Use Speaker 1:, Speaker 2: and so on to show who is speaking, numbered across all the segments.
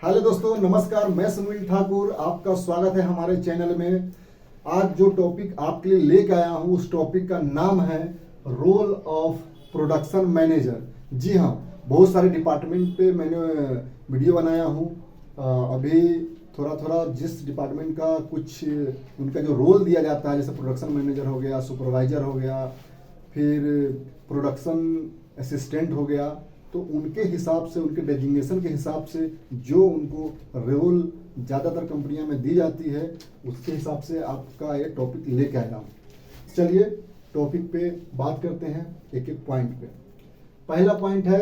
Speaker 1: Hello दोस्तों, नमस्कार। मैं सुनील ठाकुर, आपका स्वागत है हमारे चैनल में। आज जो टॉपिक आपके लिए लेके आया हूँ उस टॉपिक का नाम है रोल ऑफ प्रोडक्शन मैनेजर। जी हाँ, बहुत सारे डिपार्टमेंट पे मैंने वीडियो बनाया हूँ। अभी थोड़ा थोड़ा जिस डिपार्टमेंट का कुछ उनका जो रोल दिया जाता है, जैसे प्रोडक्शन मैनेजर हो गया, सुपरवाइजर हो गया, फिर प्रोडक्शन असिस्टेंट हो गया, तो उनके हिसाब से, उनके डेजिग्नेशन के हिसाब से जो उनको रोल ज़्यादातर कंपनियों में दी जाती है, उसके हिसाब से आपका ये टॉपिक लेके आया हूँ। चलिए टॉपिक पे बात करते हैं एक एक पॉइंट पे। पहला पॉइंट है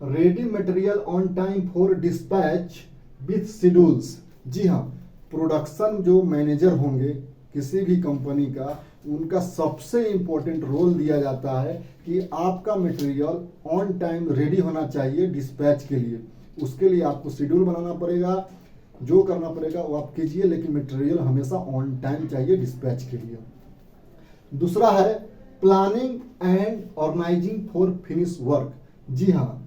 Speaker 1: ready material on time for dispatch with schedules. जी हाँ, प्रोडक्शन जो मैनेजर होंगे किसी भी कंपनी का, उनका सबसे इम्पोर्टेंट रोल दिया जाता है कि आपका मटेरियल ऑन टाइम रेडी होना चाहिए डिस्पैच के लिए। उसके लिए आपको शेड्यूल बनाना पड़ेगा, जो करना पड़ेगा वो आप कीजिए, लेकिन मटेरियल हमेशा ऑन टाइम चाहिए डिस्पैच के लिए। दूसरा है planning and organizing for finish work. जी हाँ,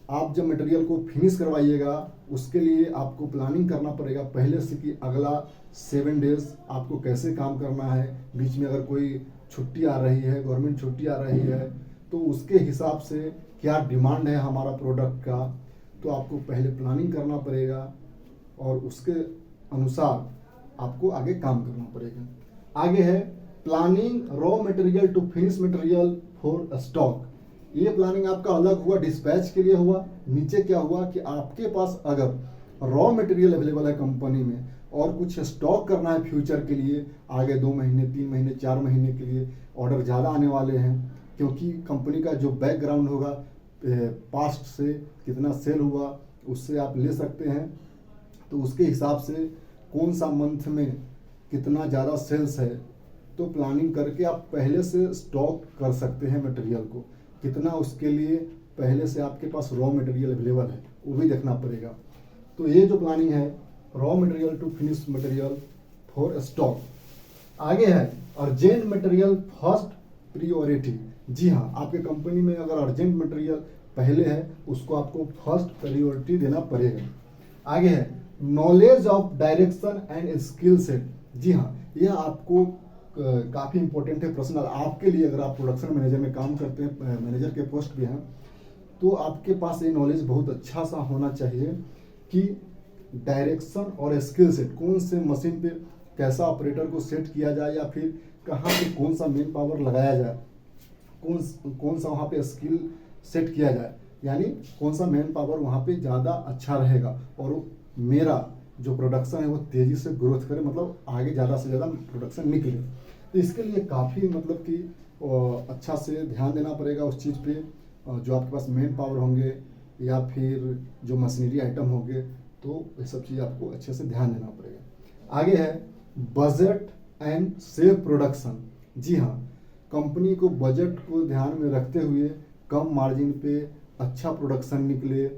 Speaker 1: आप जब मटेरियल को फिनिश करवाइएगा उसके लिए आपको प्लानिंग करना पड़ेगा पहले से कि अगला 7 डेज आपको कैसे काम करना है। बीच में अगर कोई छुट्टी आ रही है, गवर्नमेंट छुट्टी आ रही है, तो उसके हिसाब से क्या डिमांड है हमारा प्रोडक्ट का, तो आपको पहले प्लानिंग करना पड़ेगा और उसके अनुसार आपको आगे काम करना पड़ेगा। आगे है planning raw material to finish material for stock. ये प्लानिंग आपका अलग हुआ, डिस्पैच के लिए हुआ। नीचे क्या हुआ कि आपके पास अगर रॉ मटेरियल अवेलेबल है कंपनी में और कुछ स्टॉक करना है फ्यूचर के लिए, आगे 2 महीने, 3 महीने, 4 महीने के लिए ऑर्डर ज़्यादा आने वाले हैं, क्योंकि कंपनी का जो बैकग्राउंड होगा, पास्ट से कितना सेल हुआ उससे आप ले सकते हैं। तो उसके हिसाब से कौन सा मंथ में कितना ज़्यादा सेल्स है, तो प्लानिंग करके आप पहले से स्टॉक कर सकते हैं मटेरियल को। कितना उसके लिए पहले से आपके पास रॉ मटेरियल अवेलेबल है वो भी देखना पड़ेगा। तो ये जो प्लानिंग है raw material to finish material for stock. आगे है अर्जेंट मटेरियल फर्स्ट प्रियोरिटी। जी हाँ, आपके कंपनी में अगर अर्जेंट मटेरियल पहले है उसको आपको फर्स्ट प्रायोरिटी देना पड़ेगा। आगे है knowledge of direction and skill set. जी हाँ, यह आपको काफ़ी इंपॉर्टेंट है पर्सनल आपके लिए। अगर आप प्रोडक्शन मैनेजर में काम करते हैं, मैनेजर के पोस्ट पे हैं, तो आपके पास ये नॉलेज बहुत अच्छा सा होना चाहिए कि डायरेक्शन और स्किल सेट, कौन से मशीन पे कैसा ऑपरेटर को सेट किया जाए, या फिर कहाँ पे कौन सा मेन पावर लगाया जाए, कौन सा वहाँ पे स्किल सेट किया जाए, यानी कौन सा मैन पावर वहाँ पे ज़्यादा अच्छा रहेगा और मेरा जो प्रोडक्शन है वो तेज़ी से ग्रोथ करे, मतलब आगे ज़्यादा से ज़्यादा प्रोडक्शन निकले। तो इसके लिए काफ़ी मतलब कि अच्छा से ध्यान देना पड़ेगा उस चीज़ पे। जो आपके पास मेन पावर होंगे या फिर जो मशीनरी आइटम होंगे, तो ये सब चीज़ आपको अच्छे से ध्यान देना पड़ेगा। आगे है बजट एंड सेव प्रोडक्शन। जी हाँ, कंपनी को बजट को ध्यान में रखते हुए कम मार्जिन पे अच्छा प्रोडक्शन निकले।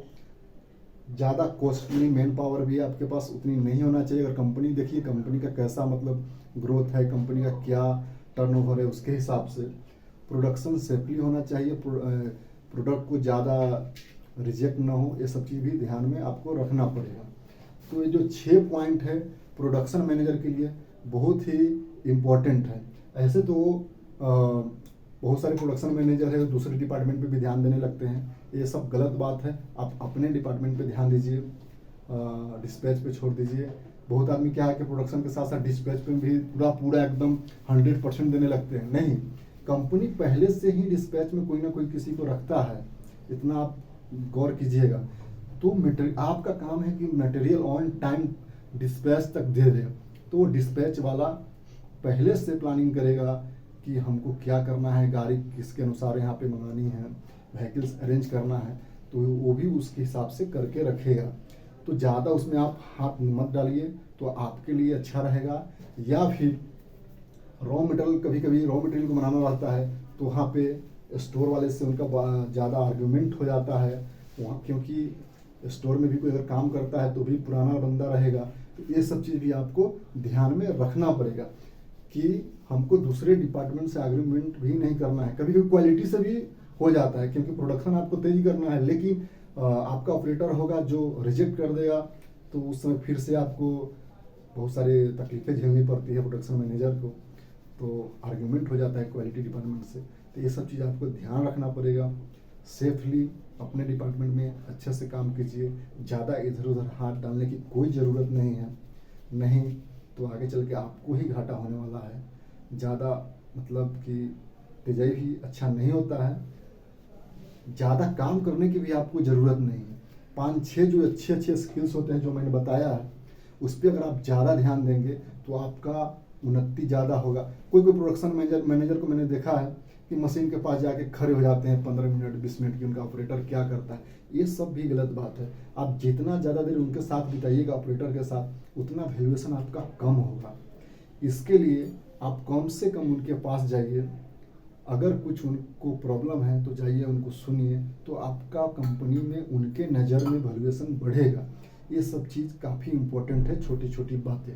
Speaker 1: ज़्यादा कॉस्टली मैन पावर भी आपके पास उतनी नहीं होना चाहिए। अगर कंपनी देखिए कंपनी का कैसा मतलब ग्रोथ है, कंपनी का क्या टर्नओवर है, उसके हिसाब से प्रोडक्शन सेफली होना चाहिए, प्रोडक्ट को ज़्यादा रिजेक्ट ना हो, ये सब चीज़ भी ध्यान में आपको रखना पड़ेगा। तो ये जो 6 पॉइंट है प्रोडक्शन मैनेजर के लिए बहुत ही इम्पोर्टेंट है। ऐसे तो बहुत सारे प्रोडक्शन मैनेजर है दूसरे डिपार्टमेंट पे भी ध्यान देने लगते हैं, ये सब गलत बात है। आप अपने डिपार्टमेंट पे ध्यान दीजिए, डिस्पैच पे छोड़ दीजिए। बहुत आदमी क्या है कि प्रोडक्शन के साथ साथ डिस्पैच पे भी पूरा एकदम 100% देने लगते हैं। नहीं, कंपनी पहले से ही डिस्पैच में कोई ना कोई किसी को रखता है, इतना आप गौर कीजिएगा। तो आपका काम है कि मटेरियल ऑन टाइम डिस्पैच तक दे दे। तो वो डिस्पैच वाला पहले से प्लानिंग करेगा कि हमको क्या करना है, गाड़ी किसके अनुसार यहाँ पे मंगानी है, व्हीकल्स अरेंज करना है, तो वो भी उसके हिसाब से करके रखेगा। तो ज़्यादा उसमें आप हाथ मत डालिए, तो आपके लिए अच्छा रहेगा। या फिर रॉ मटेरियल, कभी कभी रॉ मटेरियल को बनाना रहता है तो वहाँ पे स्टोर वाले से उनका ज़्यादा आर्ग्यूमेंट हो जाता है वहाँ, क्योंकि स्टोर में भी कोई अगर काम करता है तो भी पुराना बंदा रहेगा। तो ये सब चीज़ भी आपको ध्यान में रखना पड़ेगा कि हमको दूसरे डिपार्टमेंट से आर्ग्यूमेंट भी नहीं करना है। कभी कभी क्वालिटी से भी हो जाता है, क्योंकि प्रोडक्शन आपको तेजी करना है, लेकिन आपका ऑपरेटर होगा जो रिजेक्ट कर देगा, तो उस समय फिर से आपको बहुत सारे तकलीफें झेलनी पड़ती है प्रोडक्शन मैनेजर को, तो आर्ग्यूमेंट हो जाता है क्वालिटी डिपार्टमेंट से। तो ये सब चीज़ आपको ध्यान रखना पड़ेगा। सेफली अपने डिपार्टमेंट में अच्छे से काम कीजिए, ज़्यादा इधर उधर हाथ डालने की कोई ज़रूरत नहीं है, नहीं तो आगे चल के आपको ही घाटा होने वाला है। ज़्यादा मतलब कि तेजाई भी अच्छा नहीं होता है, ज़्यादा काम करने की भी आपको ज़रूरत नहीं है। 5-6 जो अच्छे अच्छे स्किल्स होते हैं जो मैंने बताया है, उस पर अगर आप ज़्यादा ध्यान देंगे तो आपका उन्नति ज़्यादा होगा। कोई कोई प्रोडक्शन मैनेजर को मैंने देखा है कि मशीन के पास जाके खड़े हो जाते हैं 15 मिनट 20 मिनट की, उनका ऑपरेटर क्या करता है। ये सब भी गलत बात है। आप जितना ज़्यादा देर उनके साथ बिताइएगा ऑपरेटर के साथ, उतना वैल्यूएशन आपका कम होगा। इसके लिए आप कम से कम उनके पास जाइए, अगर कुछ उनको प्रॉब्लम है तो जाइए उनको सुनिए, तो आपका कंपनी में उनके नज़र में वैल्यूएशन बढ़ेगा। ये सब चीज़ काफ़ी इम्पोर्टेंट है, छोटी छोटी बातें।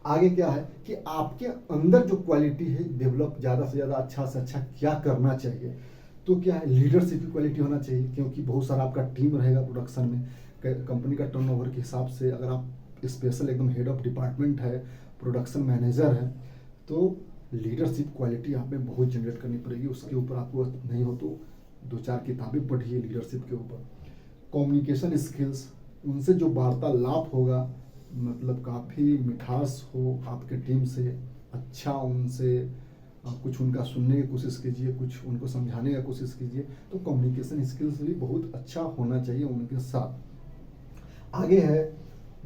Speaker 1: आगे क्या है कि आपके अंदर जो क्वालिटी है डेवलप ज़्यादा से ज़्यादा अच्छा से अच्छा क्या करना चाहिए। तो क्या है, लीडरशिप की क्वालिटी होना चाहिए, क्योंकि बहुत सारा आपका टीम रहेगा प्रोडक्शन में। कंपनी का टर्नओवर के हिसाब से अगर आप स्पेशल एकदम हेड ऑफ डिपार्टमेंट है, प्रोडक्शन मैनेजर है, तो लीडरशिप क्वालिटी आप में बहुत जनरेट करनी पड़ेगी। उसके ऊपर आपको नहीं हो तो 2-4 किताबें पढ़िए लीडरशिप के ऊपर। कम्युनिकेशन स्किल्स, उनसे जो वार्तालाप होगा, मतलब काफ़ी मिठास हो आपके टीम से, अच्छा उनसे कुछ उनका सुनने की कोशिश कीजिए, कुछ उनको समझाने की कोशिश कीजिए। तो कम्युनिकेशन स्किल्स भी बहुत अच्छा होना चाहिए उनके साथ। आगे है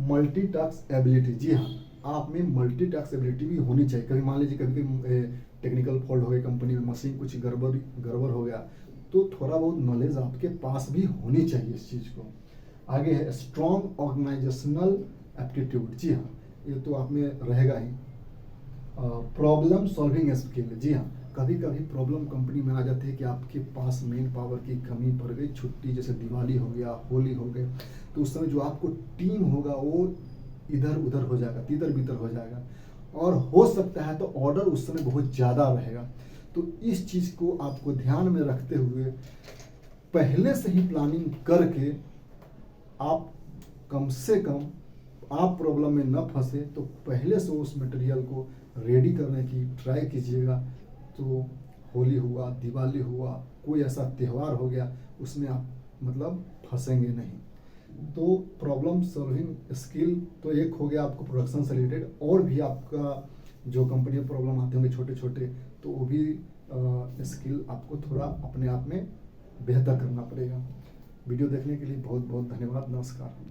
Speaker 1: मल्टीटास्क एबिलिटी। जी हाँ, आप में मल्टीटास्क एबिलिटी भी होनी चाहिए। कभी मान लीजिए कभी टेक्निकल फॉल्ट हो गया कंपनी में, मशीन कुछ गड़बड़ हो गया, तो थोड़ा बहुत नॉलेज आपके पास भी होनी चाहिए इस चीज़ को। आगे है स्ट्रॉन्ग ऑर्गेनाइजेशनल एप्टीट्यूड। जी हाँ, ये तो आप में रहेगा ही। Problem solving skill. जी हाँ, कभी कभी प्रॉब्लम कंपनी में आ जाती है कि आपके पास मेन पावर की कमी पड़ गई, छुट्टी जैसे दिवाली हो गया, होली हो गए, तो उस समय जो आपको टीम होगा वो इधर उधर हो जाएगा, तितर बितर हो जाएगा, और हो सकता है तो ऑर्डर उस समय बहुत ज़्यादा रहेगा। तो इस चीज़ को आपको ध्यान में रखते हुए पहले से ही प्लानिंग करके आप कम से कम आप प्रॉब्लम में न फंसे, तो पहले से उस मटेरियल को रेडी करने की ट्राई कीजिएगा। तो होली हुआ, दिवाली हुआ, कोई ऐसा त्यौहार हो गया, उसमें आप मतलब फंसेंगे नहीं। तो प्रॉब्लम सॉल्विंग स्किल तो एक हो गया आपको प्रोडक्शन से रिलेटेड, और भी आपका जो कंपनी में प्रॉब्लम आते होंगे छोटे छोटे, तो वो भी स्किल आपको थोड़ा अपने आप में बेहतर करना पड़ेगा। वीडियो देखने के लिए बहुत बहुत धन्यवाद। नमस्कार।